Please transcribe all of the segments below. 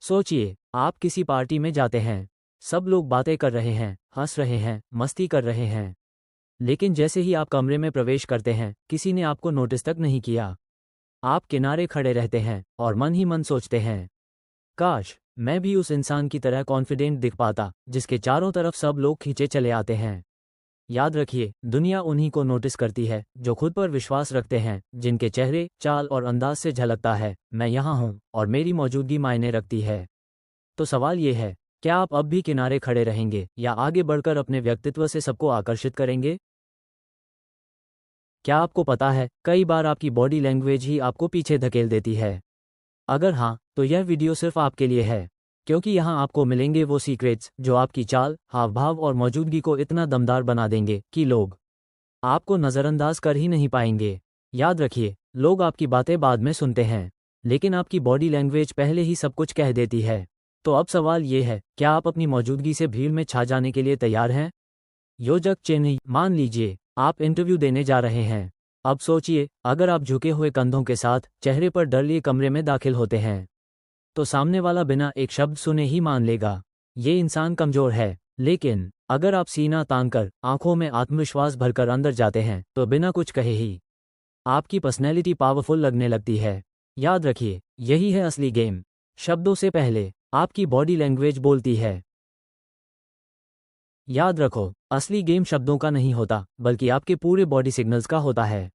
सोचिए, आप किसी पार्टी में जाते हैं। सब लोग बातें कर रहे हैं, हंस रहे हैं, मस्ती कर रहे हैं। लेकिन जैसे ही आप कमरे में प्रवेश करते हैं, किसी ने आपको नोटिस तक नहीं किया। आप किनारे खड़े रहते हैं और मन ही मन सोचते हैं, काश मैं भी उस इंसान की तरह कॉन्फिडेंट दिख पाता जिसके चारों तरफ सब लोग खींचे चले आते हैं। याद रखिए, दुनिया उन्हीं को नोटिस करती है जो खुद पर विश्वास रखते हैं, जिनके चेहरे, चाल और अंदाज से झलकता है, मैं यहाँ हूँ और मेरी मौजूदगी मायने रखती है। तो सवाल ये है, क्या आप अब भी किनारे खड़े रहेंगे या आगे बढ़कर अपने व्यक्तित्व से सबको आकर्षित करेंगे? क्या आपको पता है, कई बार आपकी बॉडी लैंग्वेज ही आपको पीछे धकेल देती है। अगर हाँ, तो यह वीडियो सिर्फ आपके लिए है, क्योंकि यहाँ आपको मिलेंगे वो सीक्रेट्स जो आपकी चाल, हाव भाव और मौजूदगी को इतना दमदार बना देंगे कि लोग आपको नज़रअंदाज कर ही नहीं पाएंगे। याद रखिए, लोग आपकी बातें बाद में सुनते हैं, लेकिन आपकी बॉडी लैंग्वेज पहले ही सब कुछ कह देती है। तो अब सवाल ये है, क्या आप अपनी मौजूदगी से भीड़ में छा जाने के लिए तैयार हैं? योजक चेन्नई, मान लीजिए आप इंटरव्यू देने जा रहे हैं। अब सोचिए, अगर आप झुके हुए कंधों के साथ चेहरे पर डर लिए कमरे में दाखिल होते हैं, तो सामने वाला बिना एक शब्द सुने ही मान लेगा, ये इंसान कमजोर है। लेकिन अगर आप सीना तानकर, आंखों में आत्मविश्वास भरकर अंदर जाते हैं, तो बिना कुछ कहे ही आपकी पर्सनैलिटी पावरफुल लगने लगती है। याद रखिए, यही है असली गेम। शब्दों से पहले आपकी बॉडी लैंग्वेज बोलती है। याद रखो, असली गेम शब्दों का नहीं होता, बल्कि आपके पूरे बॉडी सिग्नल्स का होता है।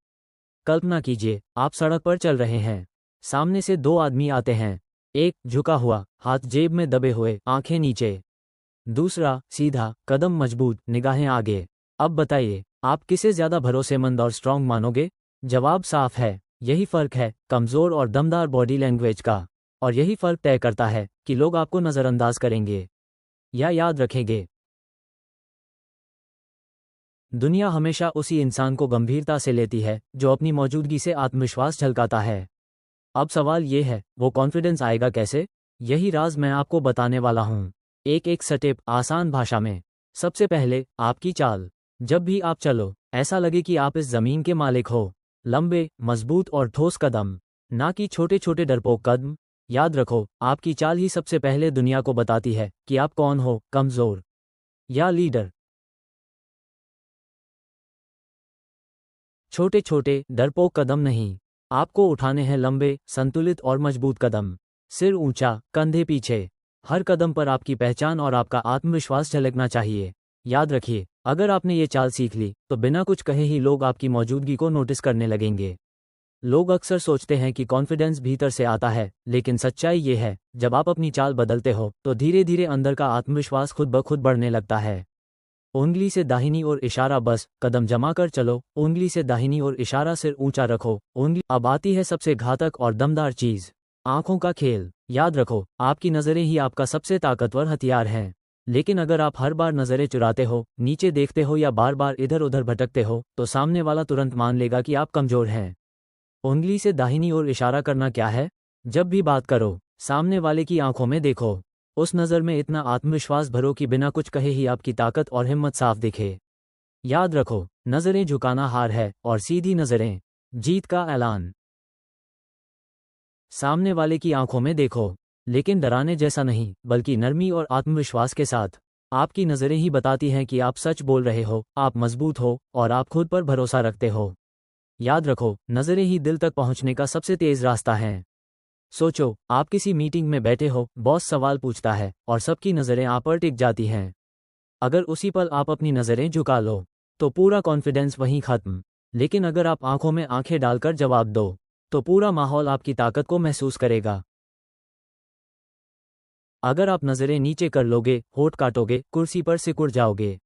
कल्पना कीजिए, आप सड़क पर चल रहे हैं। सामने से दो आदमी आते हैं। एक झुका हुआ, हाथ जेब में दबे हुए, आंखें नीचे। दूसरा सीधा, कदम मजबूत, निगाहें आगे। अब बताइए, आप किसे ज्यादा भरोसेमंद और स्ट्रांग मानोगे? जवाब साफ है, यही फर्क है कमजोर और दमदार बॉडी लैंग्वेज का। और यही फर्क तय करता है कि लोग आपको नजरअंदाज करेंगे या याद रखेंगे। दुनिया हमेशा उसी इंसान को गंभीरता से लेती है जो अपनी मौजूदगी से आत्मविश्वास झलकाता है। अब सवाल ये है, वो कॉन्फिडेंस आएगा कैसे? यही राज मैं आपको बताने वाला हूँ, एक एक स्टेप, आसान भाषा में। सबसे पहले, आपकी चाल। जब भी आप चलो, ऐसा लगे कि आप इस जमीन के मालिक हो। लंबे, मजबूत और ठोस कदम, ना कि छोटे छोटे डरपोक कदम। याद रखो, आपकी चाल ही सबसे पहले दुनिया को बताती है कि आप कौन हो, कमजोर या लीडर। छोटे छोटे डरपोक कदम नहीं, आपको उठाने हैं लंबे, संतुलित और मजबूत कदम। सिर ऊंचा, कंधे पीछे। हर कदम पर आपकी पहचान और आपका आत्मविश्वास झलकना चाहिए। याद रखिए, अगर आपने ये चाल सीख ली, तो बिना कुछ कहे ही लोग आपकी मौजूदगी को नोटिस करने लगेंगे। लोग अक्सर सोचते हैं कि कॉन्फिडेंस भीतर से आता है, लेकिन सच्चाई ये है, जब आप अपनी चाल बदलते हो, तो धीरे धीरे अंदर का आत्मविश्वास खुद ब खुद बढ़ने लगता है। उंगली से दाहिनी ओर इशारा, बस कदम जमा कर चलो। उंगली से दाहिनी ओर इशारा, सिर ऊंचा रखो। उंगली। अब आती है सबसे घातक और दमदार चीज, आंखों का खेल। याद रखो, आपकी नजरें ही आपका सबसे ताकतवर हथियार हैं। लेकिन अगर आप हर बार नजरें चुराते हो, नीचे देखते हो या बार बार इधर उधर भटकते हो, तो सामने वाला तुरंत मान लेगा कि आप कमजोर हैं। उंगली से दाहिनी ओर इशारा करना क्या है? जब भी बात करो, सामने वाले की आंखों में देखो। उस नज़र में इतना आत्मविश्वास भरो कि बिना कुछ कहे ही आपकी ताकत और हिम्मत साफ दिखे। याद रखो, नजरें झुकाना हार है और सीधी नजरें जीत का ऐलान। सामने वाले की आंखों में देखो, लेकिन डराने जैसा नहीं, बल्कि नरमी और आत्मविश्वास के साथ। आपकी नजरें ही बताती हैं कि आप सच बोल रहे हो, आप मजबूत हो और आप खुद पर भरोसा रखते हो। याद रखो, नजरें ही दिल तक पहुंचने का सबसे तेज रास्ता है। सोचो, आप किसी मीटिंग में बैठे हो, बॉस सवाल पूछता है और सबकी नज़रें आप पर टिक जाती हैं। अगर उसी पल आप अपनी नज़रें झुका लो, तो पूरा कॉन्फिडेंस वहीं खत्म। लेकिन अगर आप आंखों में आंखें डालकर जवाब दो, तो पूरा माहौल आपकी ताकत को महसूस करेगा। अगर आप नज़रें नीचे कर लोगे, होठ काटोगे, कुर्सी पर सिकुड़ जाओगे,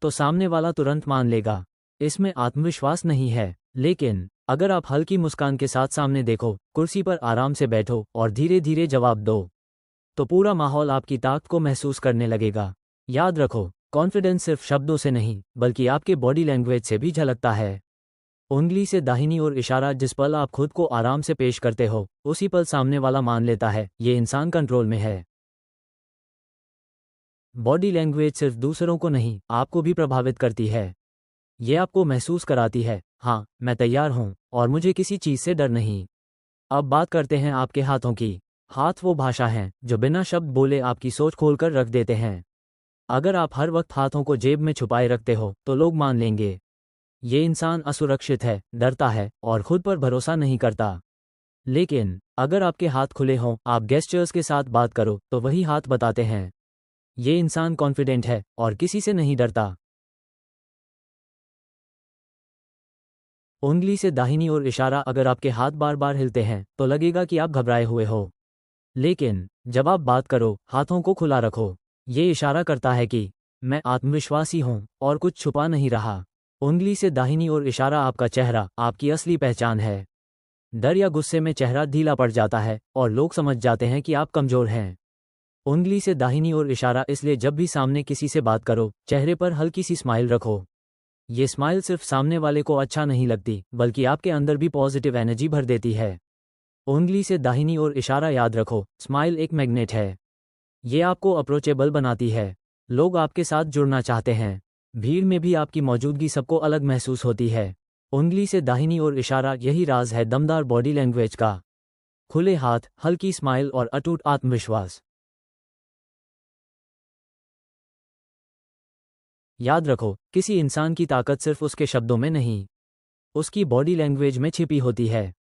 तो सामने वाला तुरंत मान लेगा। इसमें आत्मविश्वास नहीं है। लेकिन अगर आप हल्की मुस्कान के साथ सामने देखो, कुर्सी पर आराम से बैठो और धीरे धीरे जवाब दो, तो पूरा माहौल आपकी ताकत को महसूस करने लगेगा। याद रखो, कॉन्फिडेंस सिर्फ शब्दों से नहीं, बल्कि आपके बॉडी लैंग्वेज से भी झलकता है। उंगली से दाहिनी ओर इशारा, जिस पल आप खुद को आराम से पेश करते हो, उसी पल सामने वाला मान लेता है, ये इंसान कंट्रोल में है। बॉडी लैंग्वेज सिर्फ दूसरों को नहीं, आपको भी प्रभावित करती है। ये आपको महसूस कराती है, हाँ, मैं तैयार हूँ और मुझे किसी चीज़ से डर नहीं। अब बात करते हैं आपके हाथों की। हाथ वो भाषा है जो बिना शब्द बोले आपकी सोच खोलकर रख देते हैं। अगर आप हर वक्त हाथों को जेब में छुपाए रखते हो तो लोग मान लेंगे ये इंसान असुरक्षित है, डरता है और खुद पर भरोसा नहीं करता। लेकिन अगर आपके हाथ खुले हों, आप गेस्चर्स के साथ बात करो, तो वही हाथ बताते हैं ये इंसान कॉन्फिडेंट है और किसी से नहीं डरता। उंगली से दाहिनी ओर इशारा। अगर आपके हाथ बार बार हिलते हैं तो लगेगा कि आप घबराए हुए हो। लेकिन जब आप बात करो, हाथों को खुला रखो। ये इशारा करता है कि मैं आत्मविश्वासी हूं और कुछ छुपा नहीं रहा। उंगली से दाहिनी ओर इशारा। आपका चेहरा आपकी असली पहचान है। डर या गुस्से में चेहरा ढीला पड़ जाता है और लोग समझ जाते हैं कि आप कमजोर हैं। उंगली से दाहिनी ओर इशारा। इसलिए जब भी सामने किसी से बात करो, चेहरे पर हल्की सी स्माइल रखो। ये स्माइल सिर्फ सामने वाले को अच्छा नहीं लगती, बल्कि आपके अंदर भी पॉजिटिव एनर्जी भर देती है। उंगली से दाहिनी ओर इशारा। याद रखो, स्माइल एक मैग्नेट है। ये आपको अप्रोचेबल बनाती है। लोग आपके साथ जुड़ना चाहते हैं। भीड़ में भी आपकी मौजूदगी सबको अलग महसूस होती है। उंगली से दाहिनी ओर इशारा। यही राज है दमदार बॉडी लैंग्वेज का। खुले हाथ, हल्की स्माइल और अटूट आत्मविश्वास। याद रखो, किसी इंसान की ताकत सिर्फ उसके शब्दों में नहीं, उसकी बॉडी लैंग्वेज में छिपी होती है।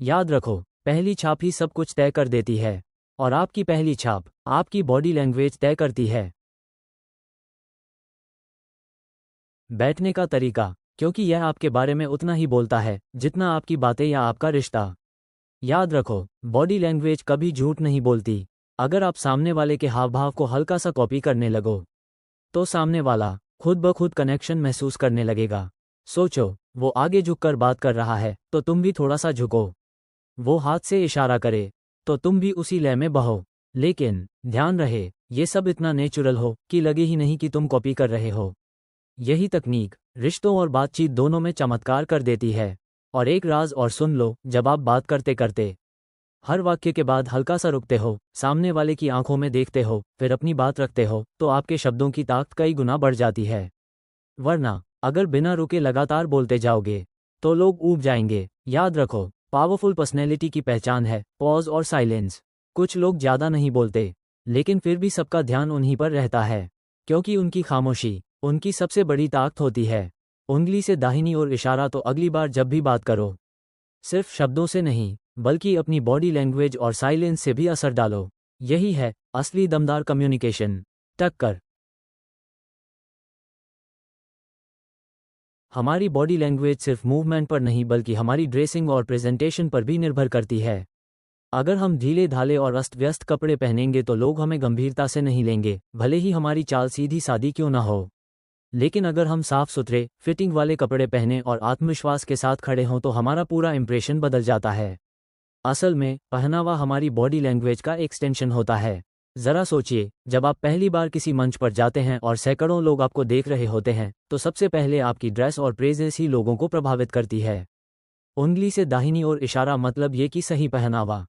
याद रखो, पहली छाप ही सब कुछ तय कर देती है। और आपकी पहली छाप आपकी बॉडी लैंग्वेज तय करती है। बैठने का तरीका, क्योंकि यह आपके बारे में उतना ही बोलता है जितना आपकी बातें या आपका रिश्ता। याद रखो, बॉडी लैंग्वेज कभी झूठ नहीं बोलती। अगर आप सामने वाले के हाव भाव को हल्का सा कॉपी करने लगो, तो सामने वाला खुद ब खुद कनेक्शन महसूस करने लगेगा। सोचो, वो आगे झुककर बात कर रहा है तो तुम भी थोड़ा सा झुको। वो हाथ से इशारा करे तो तुम भी उसी लय में बहो। लेकिन ध्यान रहे, ये सब इतना नेचुरल हो कि लगे ही नहीं कि तुम कॉपी कर रहे हो। यही तकनीक रिश्तों और बातचीत दोनों में चमत्कार कर देती है। और एक राज और सुन लो, जब आप बात करते करते हर वाक्य के बाद हल्का सा रुकते हो, सामने वाले की आंखों में देखते हो, फिर अपनी बात रखते हो, तो आपके शब्दों की ताकत कई गुना बढ़ जाती है। वरना अगर बिना रुके लगातार बोलते जाओगे तो लोग ऊब जाएंगे। याद रखो, पावरफुल पर्सनैलिटी की पहचान है पॉज और साइलेंस। कुछ लोग ज़्यादा नहीं बोलते, लेकिन फिर भी सबका ध्यान उन्हीं पर रहता है, क्योंकि उनकी खामोशी उनकी सबसे बड़ी ताकत होती है। उंगली से दाहिनी ओर इशारा। तो अगली बार जब भी बात करो, सिर्फ शब्दों से नहीं, बल्कि अपनी बॉडी लैंग्वेज और साइलेंस से भी असर डालो। यही है असली दमदार कम्युनिकेशन। टक्कर। हमारी बॉडी लैंग्वेज सिर्फ मूवमेंट पर नहीं, बल्कि हमारी ड्रेसिंग और प्रेजेंटेशन पर भी निर्भर करती है। अगर हम ढीले ढाले और अस्त व्यस्त कपड़े पहनेंगे तो लोग हमें गंभीरता से नहीं लेंगे, भले ही हमारी चाल सीधी सादी क्यों ना हो। लेकिन अगर हम साफ सुथरे, फिटिंग वाले कपड़े पहने और आत्मविश्वास के साथ खड़े हों तो हमारा पूरा इंप्रेशन बदल जाता है। असल में पहनावा हमारी बॉडी लैंग्वेज का एक्सटेंशन होता है। जरा सोचिए, जब आप पहली बार किसी मंच पर जाते हैं और सैकड़ों लोग आपको देख रहे होते हैं, तो सबसे पहले आपकी ड्रेस और प्रेजेंस ही लोगों को प्रभावित करती है। उंगली से दाहिनी ओर इशारा। मतलब ये कि सही पहनावा